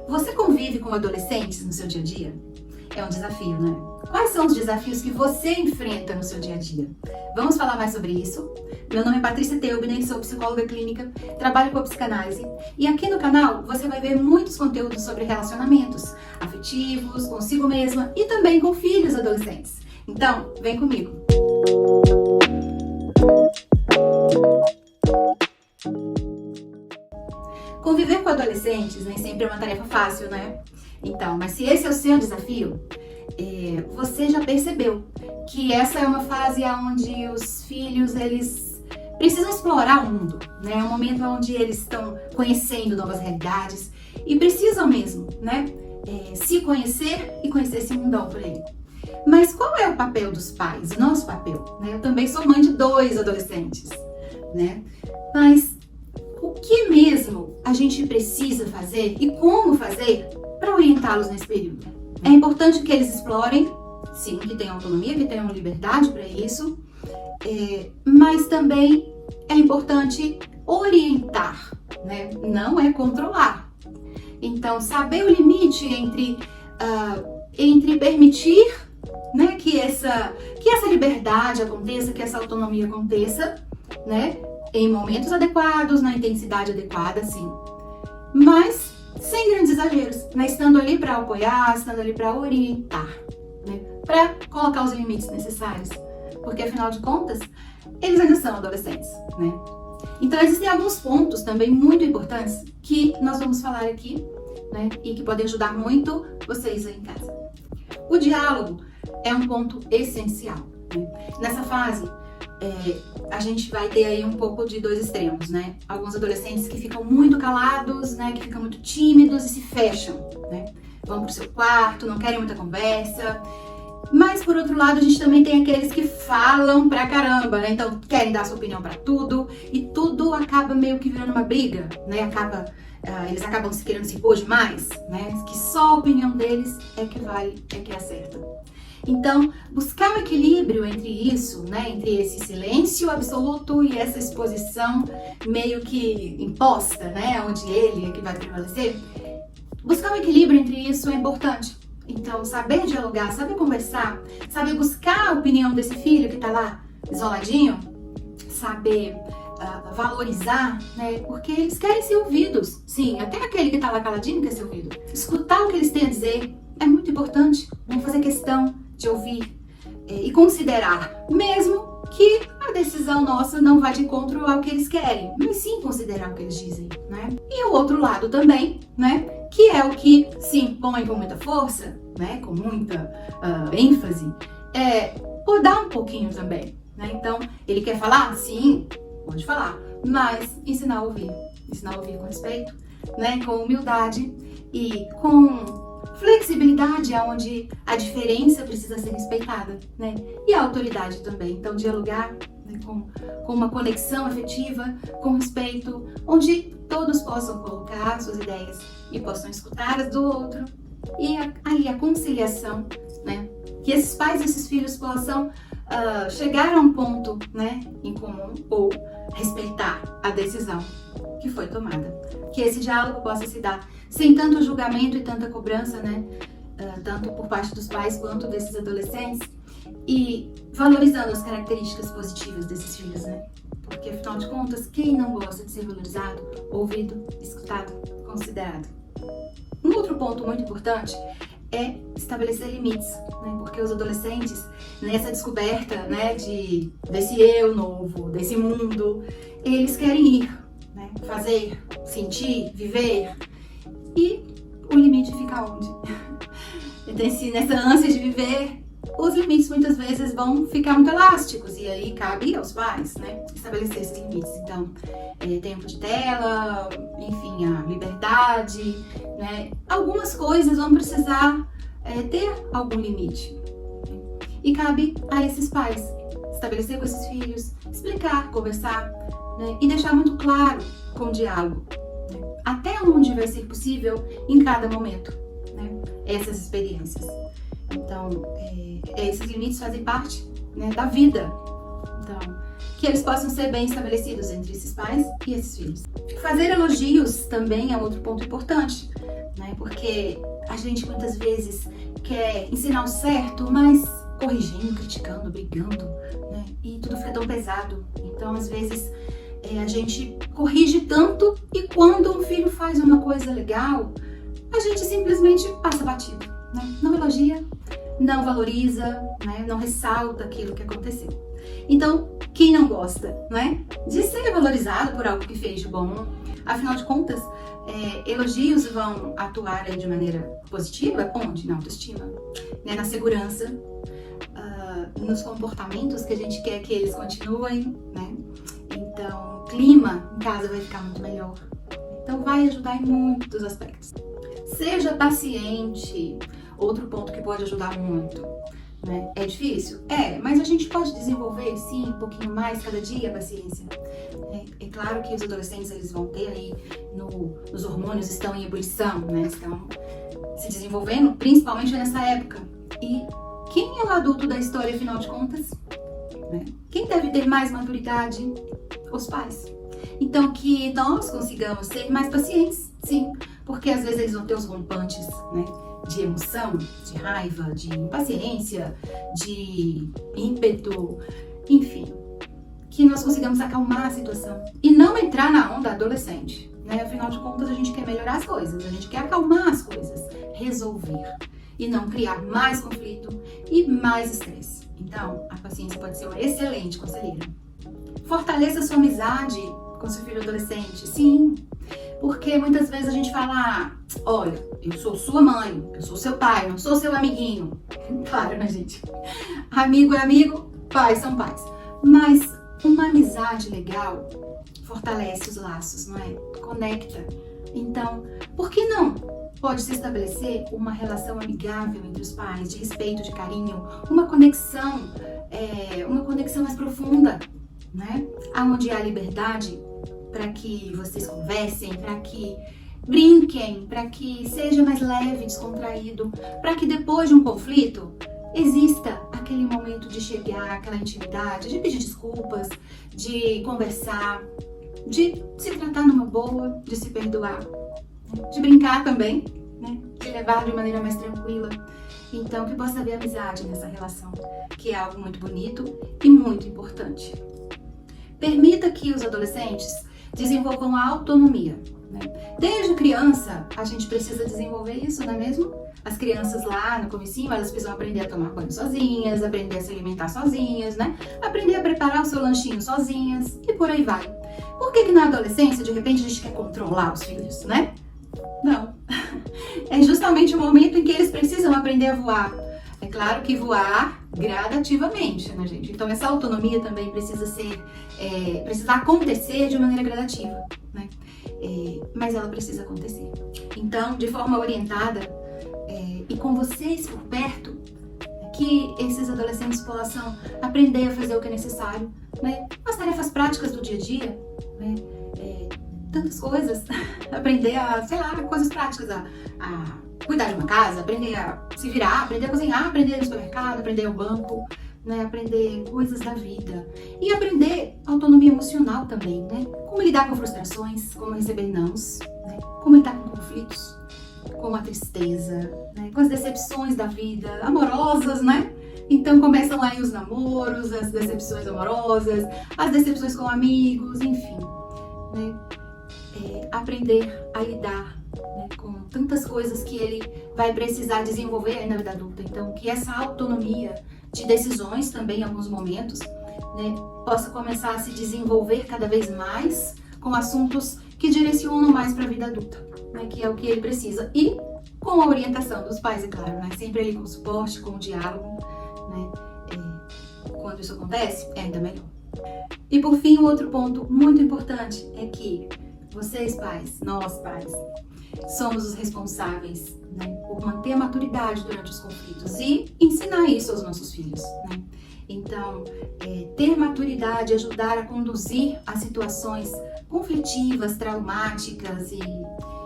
Você convive com adolescentes no seu dia a dia? É um desafio, né? Quais são os desafios que você enfrenta no seu dia a dia? Vamos falar mais sobre isso? Meu nome é Patrícia Teubner, sou psicóloga clínica, trabalho com a psicanálise e aqui no canal você vai ver muitos conteúdos sobre relacionamentos afetivos, consigo mesma e também com filhos adolescentes. Então, vem comigo! Conviver com adolescentes nem sempre é uma tarefa fácil, né? Então, mas se esse é o seu desafio, você já percebeu que essa é uma fase onde os filhos, eles precisam explorar o mundo, né? É um momento onde eles estão conhecendo novas realidades e precisam mesmo, né? Se conhecer e conhecer esse mundão por aí. Mas qual é o papel dos pais, o nosso papel? Né? Eu também sou mãe de 2 adolescentes, né? Mas o que mesmo a gente precisa fazer e como fazer para orientá-los nesse período? É importante que eles explorem, sim, que tenham autonomia, que tenham liberdade para isso, mas também é importante orientar, né? Não é controlar. Então, saber o limite entre permitir, né, que essa liberdade aconteça, que essa autonomia aconteça, né, em momentos adequados, na intensidade adequada, sim, mas sem grandes exageros, né, estando ali para apoiar, estando ali para orientar, né, para colocar os limites necessários, porque afinal de contas, eles ainda são adolescentes, né. Então existem alguns pontos também muito importantes que nós vamos falar aqui, né, e que podem ajudar muito vocês aí em casa. O diálogo é um ponto essencial, né? Nessa fase, a gente vai ter aí um pouco de 2 extremos, né? Alguns adolescentes que ficam muito calados, né? Que ficam muito tímidos e se fecham, né? Vão pro seu quarto, não querem muita conversa. Mas, por outro lado, a gente também tem aqueles que falam pra caramba, né? Então, querem dar sua opinião pra tudo e tudo acaba meio que virando uma briga, né? Eles acabam querendo se impor demais, né? Que só a opinião deles é que vale, é que é certa. Então, buscar um equilíbrio entre isso, né? Entre esse silêncio absoluto e essa exposição meio que imposta, né? Onde ele é que vai prevalecer. Buscar um equilíbrio entre isso é importante. Então, saber dialogar, saber conversar, saber buscar a opinião desse filho que tá lá isoladinho, saber valorizar, né? Porque eles querem ser ouvidos. Sim, até aquele que tá lá caladinho quer ser ouvido. Escutar o que eles têm a dizer é muito importante. Vamos fazer questão de ouvir e considerar, mesmo que a decisão nossa não vá de encontro ao que eles querem, mas sim considerar o que eles dizem, né? E o outro lado também, né? Que é o que se impõe com muita força, né? Com muita ênfase, podar um pouquinho também, né? Então, ele quer falar? Sim, pode falar, mas ensinar a ouvir com respeito, né? Com humildade e com flexibilidade, onde a diferença precisa ser respeitada, né? E a autoridade também. Então, dialogar, né, com uma conexão afetiva, com respeito, onde todos possam colocar suas ideias e possam escutar as do outro. E aí a conciliação, né? Que esses pais e esses filhos possam chegar a um ponto, né, em comum ou respeitar a decisão que foi tomada. Que esse diálogo possa se dar sem tanto julgamento e tanta cobrança, né? Tanto por parte dos pais quanto desses adolescentes, e valorizando as características positivas desses filhos, né? Porque afinal de contas, quem não gosta de ser valorizado, ouvido, escutado, considerado? Um outro ponto muito importante é estabelecer limites, né? Porque os adolescentes, nessa descoberta, né, desse eu novo, desse mundo, eles querem ir, né? Fazer, sentir, viver. E o limite fica onde? Nessa ânsia de viver, os limites muitas vezes vão ficar muito elásticos. E aí cabe aos pais, né, estabelecer esses limites. Então, tempo de tela, enfim, a liberdade, né? Algumas coisas vão precisar ter algum limite. E cabe a esses pais estabelecer com esses filhos, explicar, conversar, né? E deixar muito claro com o diálogo, né? Até onde vai ser possível em cada momento, né? Essas experiências. Então, esses limites fazem parte, né, da vida. Então, que eles possam ser bem estabelecidos entre esses pais e esses filhos. Fazer elogios também é outro ponto importante. né? Porque a gente muitas vezes quer ensinar o certo, mas corrigindo, criticando, brigando, né? E tudo fica tão pesado. Então, às vezes, a gente corrige tanto e quando um filho faz uma coisa legal, a gente simplesmente passa batido, né? Não elogia, não valoriza, né? Não ressalta aquilo que aconteceu. Então, quem não gosta, né? De ser valorizado por algo que fez de bom? Afinal de contas, elogios vão atuar aí de maneira positiva, onde? Na autoestima, né? Na segurança, nos comportamentos que a gente quer que eles continuem, né? Então, o clima em casa vai ficar muito melhor. Então, vai ajudar em muitos aspectos. Seja paciente, outro ponto que pode ajudar muito, né? É difícil? Mas a gente pode desenvolver, sim, um pouquinho mais cada dia a paciência. É claro que os adolescentes, eles vão ter aí, os hormônios estão em ebulição, né? Estão se desenvolvendo, principalmente nessa época. E quem é o adulto da história, afinal de contas? Né? Quem deve ter mais maturidade? Os pais. Então, que nós consigamos ser mais pacientes, sim, porque às vezes eles vão ter os rompantes, né? De emoção, de raiva, de impaciência, de ímpeto, enfim, que nós consigamos acalmar a situação e não entrar na onda adolescente, né? Afinal de contas, a gente quer melhorar as coisas, a gente quer acalmar as coisas, resolver e não criar mais conflito e mais estresse. Então, a paciência pode ser uma excelente conselheira. Fortaleça sua amizade com seu filho adolescente, sim, porque muitas vezes a gente fala, olha, eu sou sua mãe, eu sou seu pai, não sou seu amiguinho. Claro, né, gente? Amigo é amigo, pais são pais. Mas uma amizade legal fortalece os laços, não é? Conecta. Então, por que não? Pode-se estabelecer uma relação amigável entre os pais, de respeito, de carinho, uma conexão mais profunda, né? Onde há liberdade para que vocês conversem, para que brinquem, para que seja mais leve, descontraído, para que depois de um conflito exista aquele momento de chegar, aquela intimidade, de pedir desculpas, de conversar, de se tratar numa boa, de se perdoar, de brincar também, né? De levar de maneira mais tranquila. Então, que possa haver amizade nessa relação, que é algo muito bonito e muito importante. Permita que os adolescentes desenvolvam a autonomia, né? Desde criança, a gente precisa desenvolver isso, não é mesmo? As crianças lá no comecinho, elas precisam aprender a tomar banho sozinhas, aprender a se alimentar sozinhas, né? Aprender a preparar o seu lanchinho sozinhas e por aí vai. Por que na adolescência, de repente, a gente quer controlar os filhos, né? Não. É justamente o momento em que eles precisam aprender a voar. É claro que voar gradativamente, né, gente? Então, essa autonomia também precisa acontecer de maneira gradativa, né? Mas ela precisa acontecer. Então, de forma orientada e com vocês por perto, que esses adolescentes possam aprender a fazer o que é necessário, né? As tarefas práticas do dia a dia, né? Tantas coisas. Aprender a, coisas práticas, a cuidar de uma casa, aprender a se virar, aprender a cozinhar, aprender a ir no supermercado, aprender ao banco, né? Aprender coisas da vida. E aprender autonomia emocional também, né? Como lidar com frustrações, como receber nãos, né? Como lidar com conflitos, com a tristeza, né? Com as decepções da vida, amorosas, né? Então começam aí os namoros, as decepções amorosas, as decepções com amigos, enfim, né? Aprender a lidar, né, com tantas coisas que ele vai precisar desenvolver aí na vida adulta. Então, que essa autonomia de decisões também em alguns momentos, né, possa começar a se desenvolver cada vez mais com assuntos que direcionam mais para a vida adulta, né, que é o que ele precisa. E com a orientação dos pais, é claro, né, sempre ali com o suporte, com o diálogo, né, quando isso acontece, é ainda melhor. E por fim, um outro ponto muito importante é que vocês pais, nós pais, somos os responsáveis, né, por manter a maturidade durante os conflitos e ensinar isso aos nossos filhos, né? Então, ter maturidade, ajudar a conduzir as situações conflitivas, traumáticas e,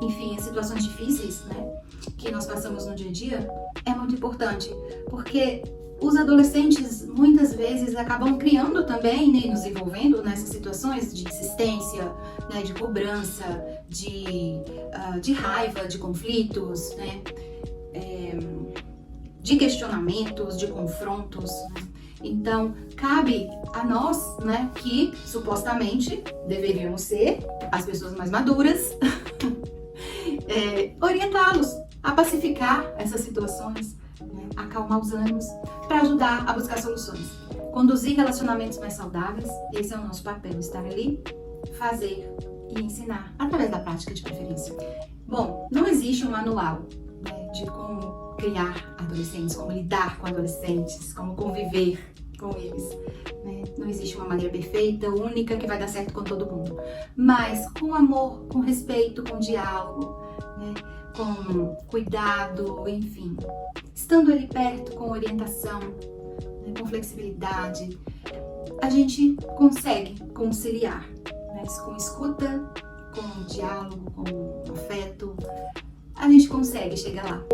enfim, as situações difíceis, né, que nós passamos no dia a dia, é muito importante, porque Os adolescentes muitas vezes acabam criando também, né, nos envolvendo nessas situações de insistência, né, de cobrança, de raiva, de conflitos, né, de questionamentos, de confrontos, né? Então, cabe a nós, né, que supostamente deveríamos ser as pessoas mais maduras, orientá-los a pacificar essas situações, né, acalmar os ânimos, para ajudar a buscar soluções. Conduzir relacionamentos mais saudáveis, esse é o nosso papel, estar ali, fazer e ensinar, através da prática de preferência. Bom, não existe um manual, né, de como criar adolescentes, como lidar com adolescentes, como conviver com eles, né? Não existe uma maneira perfeita, única, que vai dar certo com todo mundo. Mas com amor, com respeito, com diálogo, né, com cuidado, enfim, estando ali perto, com orientação, né, com flexibilidade, a gente consegue conciliar, né, com escuta, com diálogo, com afeto, a gente consegue chegar lá.